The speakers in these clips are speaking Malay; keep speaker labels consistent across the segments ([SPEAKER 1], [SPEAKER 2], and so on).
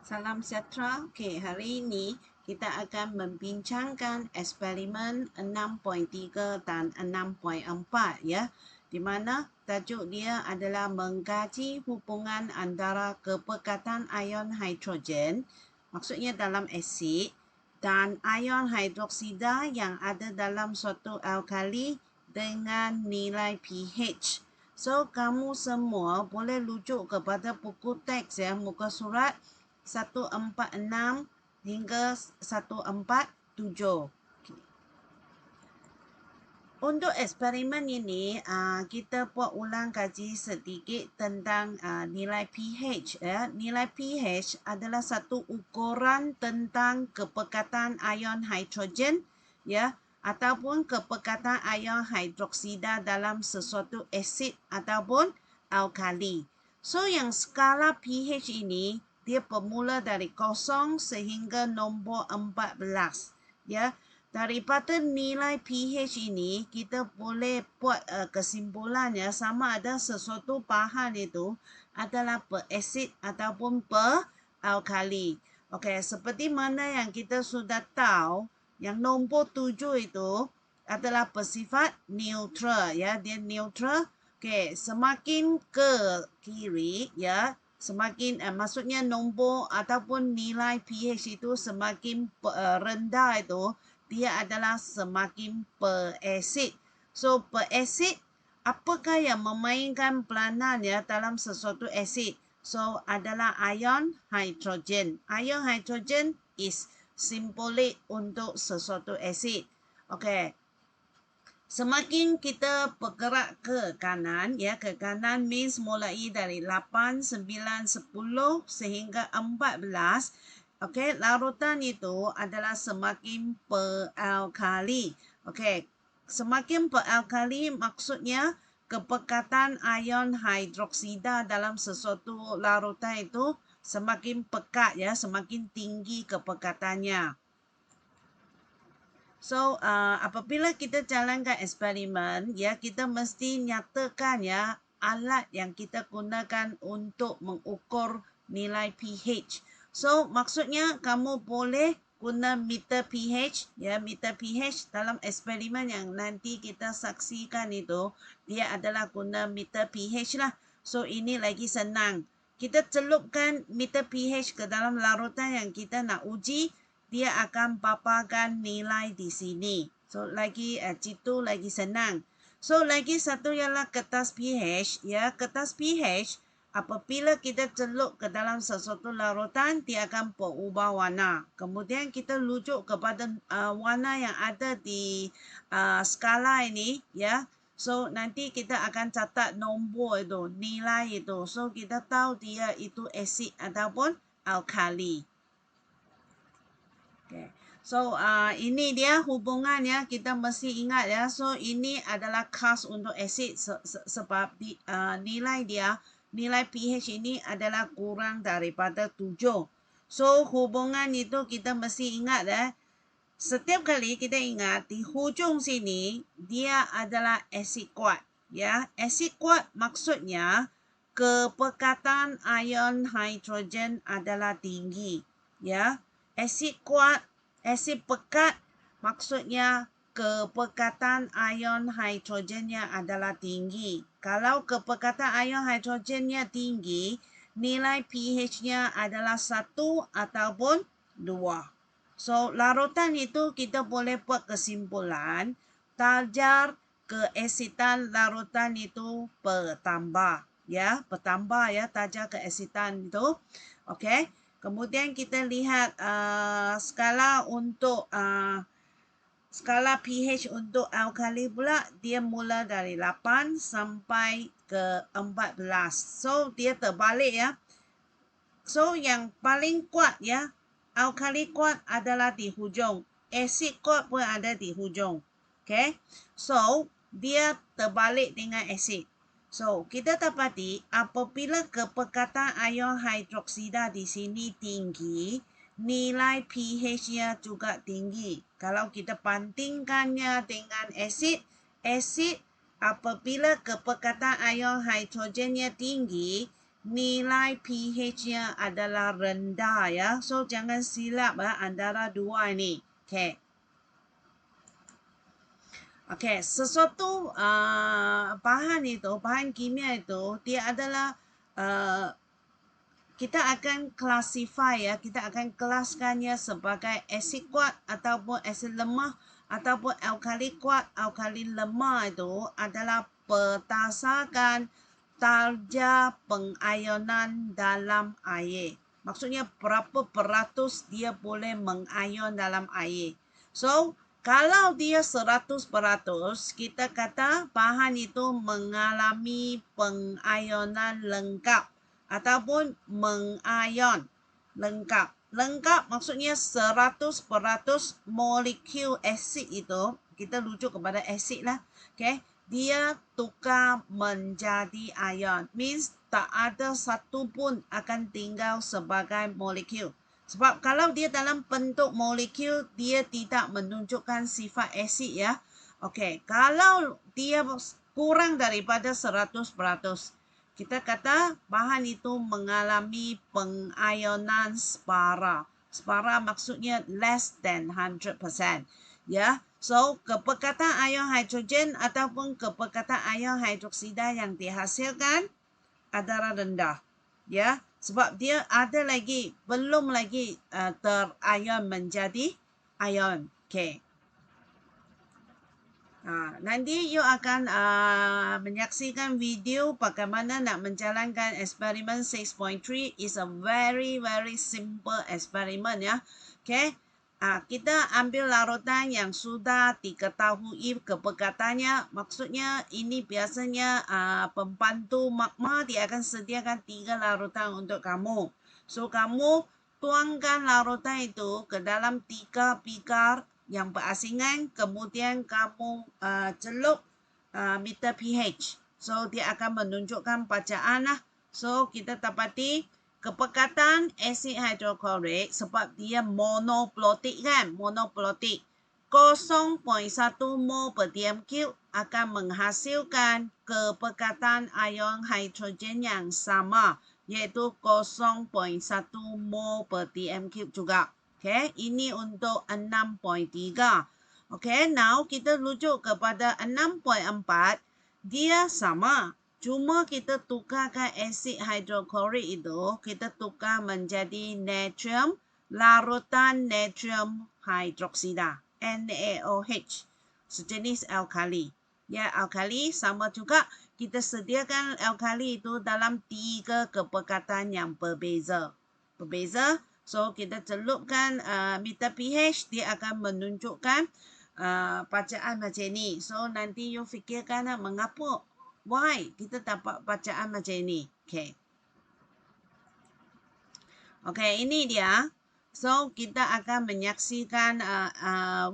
[SPEAKER 1] Salam sejahtera. Okey, hari ini kita akan membincangkan eksperimen 6.3 dan 6.4 ya. Di mana tajuk dia adalah mengkaji hubungan antara kepekatan ion hidrogen, maksudnya dalam asid, dan ion hidroksida yang ada dalam suatu alkali dengan nilai pH. So, kamu semua boleh rujuk kepada buku teks ya, muka surat 146 hingga 147. Untuk eksperimen ini, kita buat ulang kaji sedikit tentang nilai pH. Ya. Nilai pH adalah satu ukuran tentang kepekatan ion hidrogen, ya, ataupun kepekatan ion hidroksida dalam sesuatu asid ataupun alkali. So, yang skala pH ini, dia bermula dari 0 sehingga nombor 14. Ya. Daripada nilai pH ini, kita boleh buat kesimpulan ya, sama ada sesuatu bahan itu adalah berasid ataupun beralkali. Okey, seperti mana yang kita sudah tahu, yang nombor 7 itu adalah bersifat neutral ya, dia neutral. Okey, semakin ke kiri ya, semakin maksudnya nombor ataupun nilai pH itu semakin rendah itu, dia adalah semakin berasid. So, berasid, apakah yang memainkan peranan ya dalam sesuatu asid? So, adalah ion hidrogen. Ion hidrogen is simbolik untuk sesuatu asid. Okey. Semakin kita bergerak ke kanan, ya, ke kanan means mulai dari 8, 9, 10 sehingga 14. Okey, larutan itu adalah semakin beralkali. Okey, semakin beralkali maksudnya kepekatan ion hidroksida dalam sesuatu larutan itu semakin pekat ya, semakin tinggi kepekatannya. So, apabila kita jalankan eksperimen, ya, kita mesti nyatakan ya alat yang kita gunakan untuk mengukur nilai pH. So, maksudnya kamu boleh guna meter pH, ya, meter pH dalam eksperimen yang nanti kita saksikan itu, dia adalah guna meter pH lah. So, ini lagi senang. Kita celupkan meter pH ke dalam larutan yang kita nak uji, dia akan paparkan nilai di sini. So, lagi situ lagi senang. So, lagi satu ialah kertas pH. Ya, kertas pH, apabila kita celup ke dalam sesuatu larutan, dia akan berubah warna. Kemudian kita rujuk kepada warna yang ada di skala ini, ya. So, nanti kita akan catat nombor itu, nilai itu. So, kita tahu dia itu asid ataupun alkali. Okay. So, ini dia hubungan ya, kita mesti ingat ya. So, ini adalah khas untuk asid sebab nilai dia, nilai pH ini adalah kurang daripada 7. So, hubungan itu kita mesti ingat ya. Setiap kali kita ingat di hujung sini, dia adalah asid kuat. Ya, asid kuat maksudnya kepekatan ion hidrogen adalah tinggi. Ya, asid kuat, asid pekat maksudnya kepekatan ion hidrogennya adalah tinggi. Kalau kepekatan ion hidrogennya tinggi, nilai pH-nya adalah 1 ataupun 2. So, larutan itu kita boleh buat kesimpulan, darjah keasidan larutan itu bertambah. Ya, bertambah ya darjah keasidan itu. Okey. Kemudian kita lihat skala untuk skala pH untuk alkali pula, dia mula dari 8 sampai ke 14. So, dia terbalik ya. So, yang paling kuat ya, alkali kuat adalah di hujung. Asid kuat pun ada di hujung. Okay. So, dia terbalik dengan asid. So, kita dapati apabila kepekatan ion hidroksida di sini tinggi, nilai pH-nya juga tinggi. Kalau kita bandingkannya dengan asid, asid apabila kepekatan ion hidrogennya tinggi, nilai pH-nya adalah rendah ya. So jangan silap antara dua ini. Okay. Okay, sesuatu bahan kimia itu dia adalah kita akan classify ya, kita akan kelaskannya sebagai asid kuat ataupun asid lemah ataupun alkali kuat, alkali lemah itu adalah berdasarkan darjah pengayonan dalam air. Maksudnya berapa peratus dia boleh mengayon dalam air. So, kalau dia 100%, kita kata bahan itu mengalami pengayonan lengkap ataupun mengayon lengkap. Lengkap maksudnya 100% molekul asid itu, kita rujuk kepada asid lah. Okay? Dia tukar menjadi ion. Means tak ada satu pun akan tinggal sebagai molekul. Sebab kalau dia dalam bentuk molekul, dia tidak menunjukkan sifat asid ya. Okay, kalau dia kurang daripada 100%, kita kata bahan itu mengalami pengayonan separa. Separa maksudnya less than 100%. Ya, so kepekatan ion hidrogen ataupun kepekatan ion hidroksida yang dihasilkan adalah rendah. Ya, sebab dia ada lagi, belum lagi terion menjadi ion. Okay. Nanti you akan menyaksikan video bagaimana nak menjalankan eksperimen 6.3. is a very simple eksperimen ya. Okay. Kita ambil larutan yang sudah diketahui kepekatannya. Maksudnya ini biasanya pembantu magma dia akan sediakan 3 larutan untuk kamu. So kamu tuangkan larutan itu ke dalam 3 bikar yang berasingan, kemudian kamu celup meter pH. So dia akan menunjukkan bacaan lah. So kita dapati kepekatan asid hidroklorik sebab dia monoplotik kan, monoplotik. 0.1 mol per dm3 akan menghasilkan kepekatan ion hidrogen yang sama, iaitu 0.1 mol per dm3 juga. Okay, ini untuk 6.3. Okay, now kita rujuk kepada 6.4. Dia sama. Cuma kita tukarkan asid hidroklorik itu, kita tukar menjadi natrium, larutan natrium hidroksida, NaOH, sejenis alkali. Ya, alkali sama juga. Kita sediakan alkali itu dalam 3 kepekatan yang berbeza. So, kita celupkan meter pH, dia akan menunjukkan bacaan macam ni. So, nanti you fikirkan mengapa, why kita dapat bacaan macam ni. Okay. Okay, ini dia. So, kita akan menyaksikan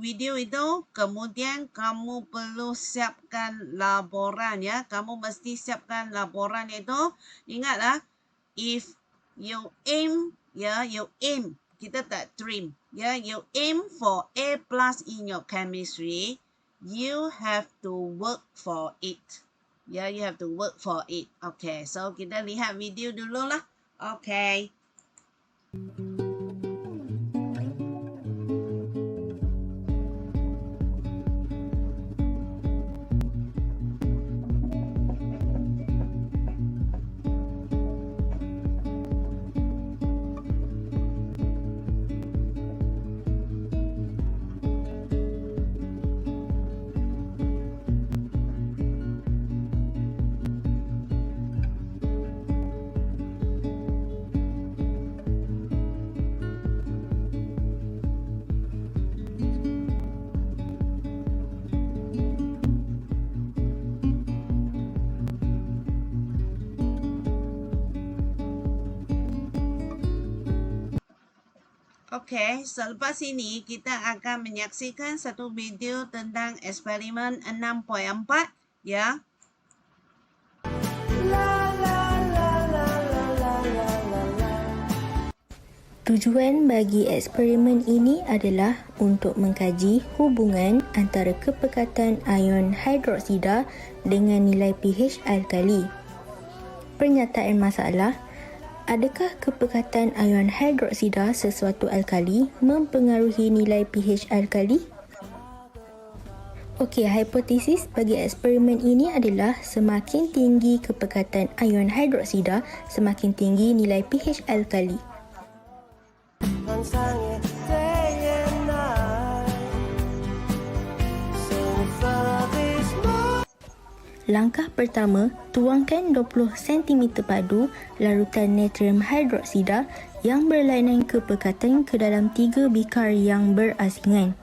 [SPEAKER 1] video itu. Kemudian, kamu perlu siapkan laporan ya. Kamu mesti siapkan laporan itu. Ingatlah, if you aim, you aim. Kita tak dream. You aim for A+ in your chemistry. You have to work for it. You have to work for it. Okay, so kita lihat video dulu lah. Okay. Okay, selepas ini kita akan menyaksikan satu video tentang eksperimen 6.4 ya.
[SPEAKER 2] Tujuan bagi eksperimen ini adalah untuk mengkaji hubungan antara kepekatan ion hidroksida dengan nilai pH alkali. Pernyataan masalah, Adakah kepekatan ion hidroksida sesuatu alkali mempengaruhi nilai pH alkali? Okey, hipotesis bagi eksperimen ini adalah semakin tinggi kepekatan ion hidroksida, semakin tinggi nilai pH alkali. Langkah pertama, tuangkan 20 cm padu larutan natrium hidroksida yang berlainan kepekatan ke dalam 3 bikar yang berasingan.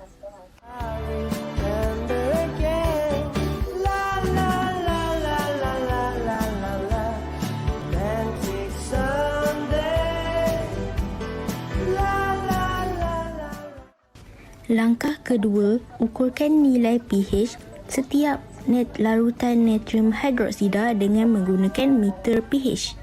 [SPEAKER 2] Langkah kedua, ukurkan nilai pH setiap larutan natrium hidroksida dengan menggunakan meter pH.